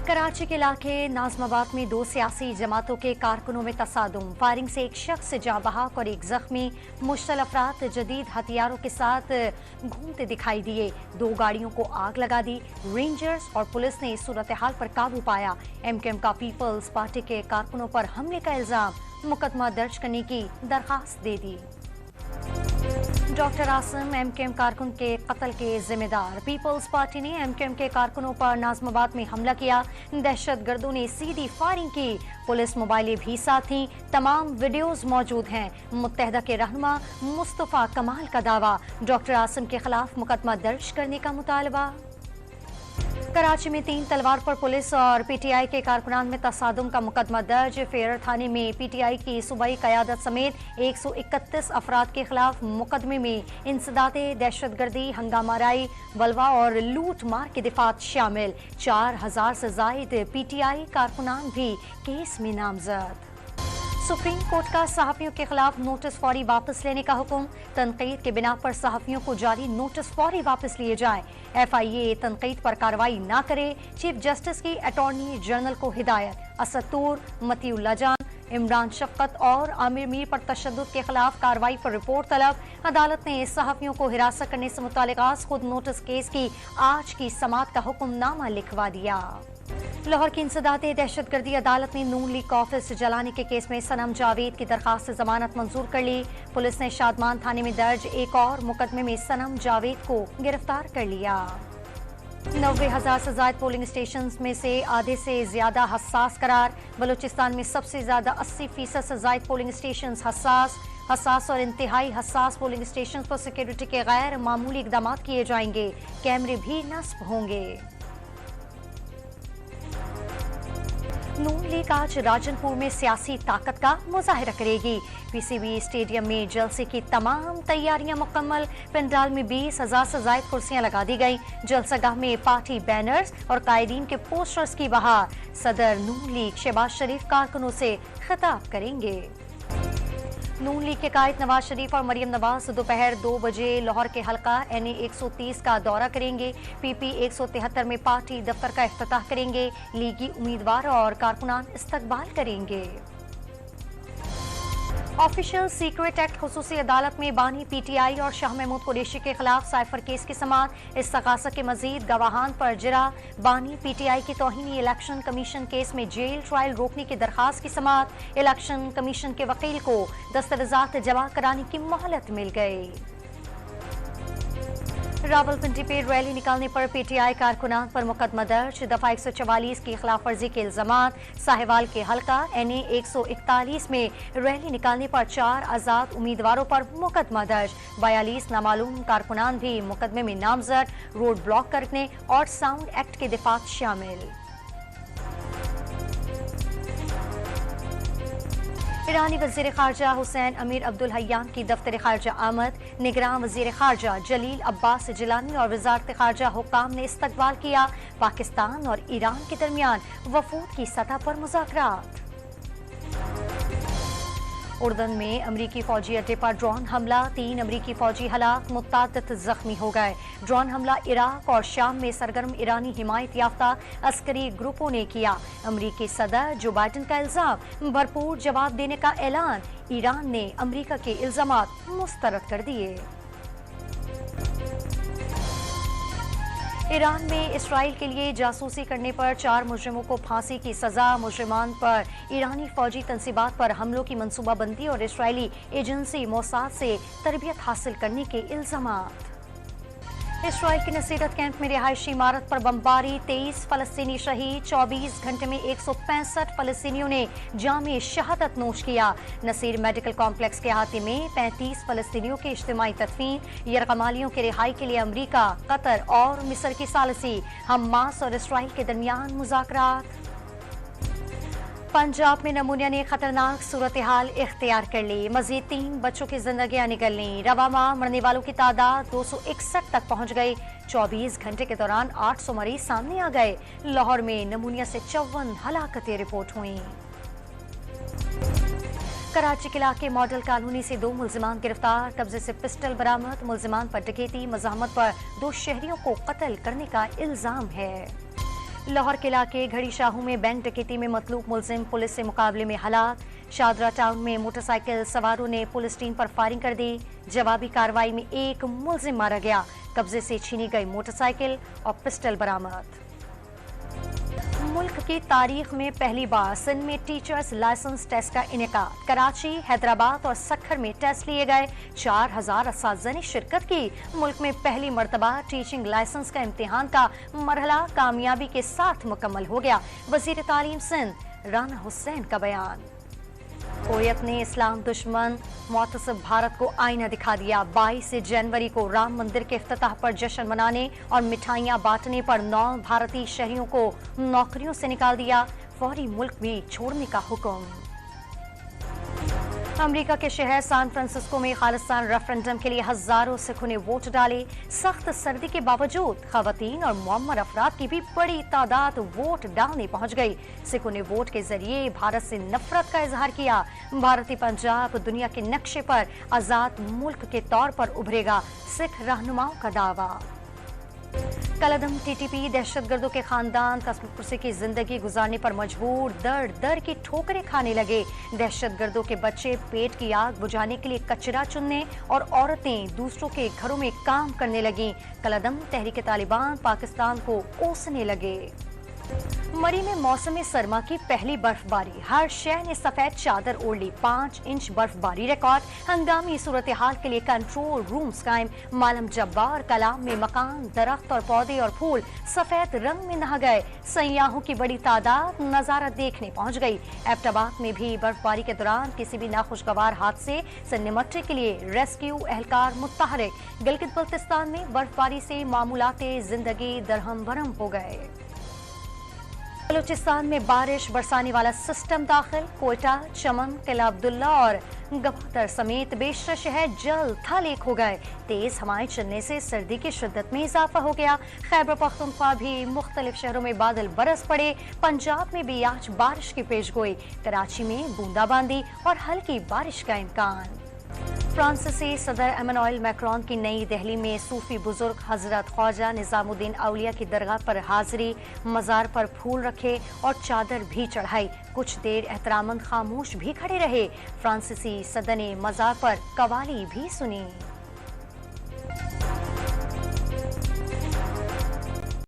कराची के इलाके नाजमाबाद में दो सियासी जमातों के कारकुनों में तसादुम, फायरिंग से एक शख्स जाँ बहक और एक जख्मी। मुश्तल अफराद जदीद हथियारों के साथ घूमते दिखाई दिए। दो गाड़ियों को आग लगा दी। रेंजर्स और पुलिस ने इस सूरत हाल पर काबू पाया। एमकेएम का पीपल्स पार्टी के कारकुनों पर हमले का इल्जाम, मुकदमा दर्ज करने की दरखास्त दे दी। डॉक्टर आसिम एमकेएम कारकुन के कत्ल के जिम्मेदार। पीपल्स पार्टी ने एमकेएम के कारकुनों पर नाजमाबाद में हमला किया। दहशतगर्दों ने सीधी फायरिंग की। पुलिस मोबाइलें भी साथ थीं। तमाम वीडियोज मौजूद हैं। मुत्तहदा के रहनुमा मुस्तफा कमाल का दावा, डॉक्टर आसिम के खिलाफ मुकदमा दर्ज करने का मुतालबा। कराची में 3 तलवार पर पुलिस और पीटीआई के कारकुनान में तसादुम का मुकदमा दर्ज। फेयर थाने में पीटीआई की सूबाई क़यादत समेत 131 अफराद के खिलाफ मुकदमे में इंसदादे, दहशतगर्दी, हंगामाराई, बलवा और लूट मार के दिफात शामिल। 4000 से जायद पीटीआई कारकुनान भी केस में नामजद। सुप्रीम कोर्ट का सहाफियों के खिलाफ नोटिस फौरी वापस लेने का हुक्म। तनकीद के बिना पर सहाफियों को जारी नोटिस फौरी वापस लिए जाए। FIA तनकीद पर कार्रवाई न करे। चीफ जस्टिस की अटॉर्नी जनरल को हिदायत। असद तूर, मतीउल्लाह जान, इमरान शफकत और आमिर मीर पर तशद्दुद के खिलाफ कार्रवाई पर रिपोर्ट तलब। अदालत ने सहाफियों को हिरासत करने से मुतालिका खुद नोटिस केस की आज की समाअत का हुक्मनामा लिखवा दिया। लाहौर की इंसदादे दहशतगर्दी अदालत ने नून लीग का ऑफिस जलाने के केस में सनम जावेद की दरखास्त से जमानत मंजूर कर ली। पुलिस ने शादमान थाने में दर्ज एक और मुकदमे में सनम जावेद को गिरफ्तार कर लिया। 90,000 से ज्यादा पोलिंग स्टेशन में से आधे से ज्यादा हसास करार। बलूचिस्तान में सबसे ज्यादा 80% से ज्यादा पोलिंग स्टेशन हसास और इंतहाई हसास पोलिंग स्टेशन पर सिक्योरिटी के गैर मामूली इकदाम किए जाएंगे। कैमरे भी नस्ब होंगे। नून लीग आज राजनपुर में सियासी ताकत का मुजाहिरा करेगी। PCB स्टेडियम में जलसे की तमाम तैयारियां मुकम्मल। पंडाल में 20,000 से ज्यादा कुर्सियां लगा दी गई। जलसागाह में पार्टी बैनर्स और कायदीन के पोस्टर्स की बहार। सदर नून लीग शहबाज शरीफ कारकुनों से खिताब करेंगे। नून लीग के कायद नवाज शरीफ और मरियम नवाज दोपहर 2 बजे लाहौर के हलका NA 130 का दौरा करेंगे। PP 173 में पार्टी दफ्तर का इफ्तिताह करेंगे। लीगी उम्मीदवार और कारकुनान इस्तकबाल करेंगे। ऑफिशियल सीक्रेट एक्ट खुसूसी अदालत में बानी PTI और शाह महमूद कुरैशी के खिलाफ साइफर केस की समाअत। इस्तगासा के मजीद गवाहान पर जिरा। बानी PTI की तौहीनी इलेक्शन कमीशन केस में जेल ट्रायल रोकने की दरखास्त की समाअत। इलेक्शन कमीशन के वकील को दस्तावेजात जमा कराने की मोहलत मिल गई। रावलपिंडी पे रैली निकालने पर PTI कारकुनान पर मुकदमा दर्ज। दफा 144 की खिलाफ वर्जी के इल्जामात। साहिवाल के हलका NA 141 में रैली निकालने पर 4 आजाद उम्मीदवारों पर मुकदमा दर्ज। 42 नामालूम कारकुनान भी मुकदमे में नामजद। रोड ब्लॉक करने और साउंड एक्ट के दिफात शामिल। ईरानी वज़ीर ख़ारजा हुसैन अमीर अब्दुल हय्यान की दफ्तर ख़ारजा आमद। निगरान वज़ीर ख़ारजा जलील अब्बास जिलानी और वज़ारत ख़ारजा हुक्काम ने इस्तकबाल किया। पाकिस्तान और ईरान के दरमियान वफूद की सतह पर मुज़ाकरात। उर्दन में अमरीकी फौजी अड्डे पर ड्रोन हमला। 3 अमरीकी फौजी हलाक, मुत्तादिद जख्मी हो गए। ड्रोन हमला इराक और शाम में सरगर्म ईरानी हिमायत याफ्ता अस्करी ग्रुपों ने किया। अमरीकी सदर जो बाइडन का इल्जाम, भरपूर जवाब देने का ऐलान। ईरान ने अमरीका के इल्जामात मुस्तरद कर दिए। ईरान में इसराइल के लिए जासूसी करने पर 4 मुजरिमों को फांसी की सजा। मुजरिमान पर ईरानी फौजी तंसीबात पर हमलों की मंसूबाबंदी और इसराइली एजेंसी मोसाद से तरबियत हासिल करने के इल्जामात। इसराइल के नसीरत कैंप में रिहायशी इमारत पर बमबारी। 23 फलस्तीनी शहीद। 24 घंटे में 165 फलस्तीनियों ने जामे शहादत नोश किया। नसीर मेडिकल कॉम्प्लेक्स के अहाते में 35 फलस्तीनियों के इज्तिमाई तदफीन। यरगमालियों की रिहाई के लिए अमरीका, कतर और मिस्र की सालसी। हमास और इसराइल के दरमियान मुज़ाकरात। पंजाब में नमूनिया ने खतरनाक सूरत हाल इख्तियार कर ली। मजीद 3 बच्चों की जिंदगियां निकलनी। रवा माह मरने वालों की तादाद 261 तक पहुंच गई। 24 घंटे के दौरान 800 मरीज सामने आ गए। लाहौर में नमूनिया से 54 हलाकतें रिपोर्ट हुई। कराची के इलाके मॉडल कॉलोनी से 2 मुल्जिमान गिरफ्तार। कब्जे से पिस्टल बरामद। मुल्जिमान पर डकैती, मज़ाहमत पर 2 शहरियों को कत्ल करने का इल्जाम है। लाहौर के इलाके घड़ी शाहू में बैंक डकैती में मतलूब मुलजिम पुलिस से मुकाबले में हलाक। शादरा टाउन में मोटरसाइकिल सवारों ने पुलिस टीम पर फायरिंग कर दी। जवाबी कार्रवाई में एक मुलजिम मारा गया। कब्जे से छीनी गई मोटरसाइकिल और पिस्टल बरामद। मुल्क की तारीख में पहली बार सिंध में टीचर्स लाइसेंस टेस्ट का इनेकाद। कराची, हैदराबाद और सक्खर में टेस्ट लिए गए। 4000 असातिज़ा ने शिरकत की। मुल्क में पहली मरतबा टीचिंग लाइसेंस का इम्तिहान का मरहला कामयाबी के साथ मुकम्मल हो गया। वजीर तालीम सिंध राना हुसैन का बयान। कोयत ने इस्लाम दुश्मन मुतअस्सिब भारत को आईना दिखा दिया। 22 जनवरी को राम मंदिर के इफ्तिताह पर जश्न मनाने और मिठाइयां बांटने पर 9 भारतीय शहरियों को नौकरियों से निकाल दिया। फौरी मुल्क भी छोड़ने का हुक्म। अमेरिका के शहर सैन फ्रांसिस्को में खालिस्तान रेफरेंडम के लिए हजारों सिखों ने वोट डाले। सख्त सर्दी के बावजूद खवातीन और मुअम्मर अफराद की भी बड़ी तादाद वोट डालने पहुंच गई। सिखों ने वोट के जरिए भारत से नफरत का इजहार किया। भारतीय पंजाब दुनिया के नक्शे पर आजाद मुल्क के तौर पर उभरेगा, सिख रहनुमाओं का दावा। कलअदम टीटीपी दहशतगर्दों के खानदान तसल्लुस की जिंदगी गुजारने पर मजबूर, दर दर की ठोकरें खाने लगे। दहशतगर्दों के बच्चे पेट की आग बुझाने के लिए कचरा चुनने और औरतें दूसरों के घरों में काम करने लगीं। कलअदम तहरीक तालिबान पाकिस्तान को कोसने लगे। मरी में मौसम सरमा की पहली बर्फबारी। हर शहर ने सफेद चादर ओढ़ ली। 5 इंच बर्फबारी रिकॉर्ड। हंगामी सूरत हाल के लिए कंट्रोल रूम्स कायम। मालम जब्बार कलाम में मकान, दरख्त और पौधे और फूल सफेद रंग में नहा गए। सयाहों की बड़ी तादाद नजारा देखने पहुंच गई। एबटाबाद में भी बर्फबारी के दौरान किसी भी नाखुशगवार हादसे से निपटने के लिए रेस्क्यू एहलकार मुतहरिक। गिलगित बल्तिस्तान में बर्फबारी से मामूलाते जिंदगी दरहम बरहम हो गए। बलूचिस्तान में बारिश बरसाने वाला सिस्टम दाखिल। कोयटा, चमन, किला अब्दुल्ला और गवादर समेत बेशतर शहर जल थल हो गए। तेज हवाएं चलने से सर्दी की शिद्दत में इजाफा हो गया। खैबर पख्तूनख्वा भी मुख्तलिफ शहरों में बादल बरस पड़े। पंजाब में भी आज बारिश की पेशगोई। कराची में बूंदाबांदी और हल्की बारिश का इम्कान। फ्रांसीसी सदर एमेनुएल मैक्रोन की नई दिल्ली में सूफी बुजुर्ग हजरत ख्वाजा निजामुद्दीन औलिया की दरगाह पर हाजिरी। मज़ार पर फूल रखे और चादर भी चढ़ाई। कुछ देर एहतरामन खामोश भी खड़े रहे। फ्रांसीसी सदर ने मज़ार पर कवाली भी सुनी।